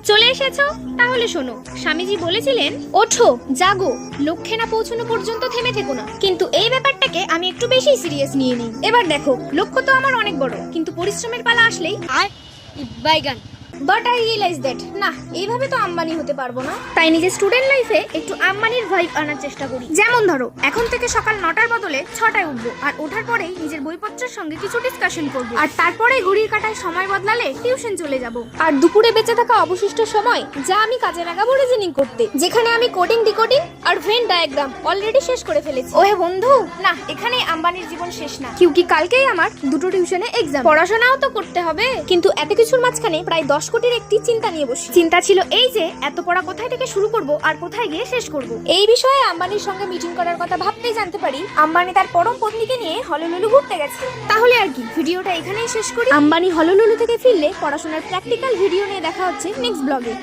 চলে এসেছো? তাহলে শোনো, স্বামীজি বলেছিলেন ওঠো, জাগো, লক্ষ্যে না পৌঁছানো পর্যন্ত থেমে থেকো না। কিন্তু এই ব্যাপারটাকে আমি একটু বেশি সিরিয়াস নিয়ে নিই। এবার দেখো, লক্ষ্য তো আমার অনেক বড়, কিন্তু পরিশ্রমের পালা আসলেই বাইগান। বাট আই রিয়েলাইজ দ্যাট না, এইভাবে তো আম্বানি হতে পারবো না। তাই নিজের স্টুডেন্ট লাইফে একটু আম্বানির ভাইব আনার চেষ্টা করি। যেমন ধরো, এখন থেকে সকাল 9টার বদলে 6টায় উঠবো, আর ওঠার পরেই নিজের বইপত্রের সঙ্গে কিছু ডিসকাশন করবো, আর তারপরে ঘড়ির কাঁটায় সময় বদলালে টিউশন চলে যাব। আর দুপুরে বেঁচে থাকা অবশিষ্ট সময় যা আমি কাজে লাগাবো রিজনিং করতে, যেখানে আমি কোডিং, ডিকোডিং আর ভেন ডায়াগ্রাম অলরেডি শেষ করে ফেলেছি। ওহে বন্ধু, না, এখানে আম্বানির জীবন শেষ না, কিউকি কালকেই আমার দুটো টিউশনে এক্সাম। পড়াশোনাও তো করতে হবে, কিন্তু এত কিছুর মাঝখানে প্রায় 10 কোটির একটি চিন্তা নিয়ে বসি। চিন্তা ছিল এই যে এত পড়া কোথায় থেকে শুরু করব আর কোথায় গিয়ে শেষ করব। এই বিষয়ে আম্বানির সঙ্গে মিটিং করার কথা ভাবতেই জানতে পারি আম্বানি তার পরম পত্নীকে নিয়ে হলুলুলু ঘুরতে গেছে। তাহলে আর কি, ভিডিওটা এখানেই শেষ করি। আম্বানি হলুলুলু থেকে ফিরলে পড়াশোনার প্র্যাকটিক্যাল ভিডিও নিয়ে দেখা হচ্ছে নেক্সট ব্লগে।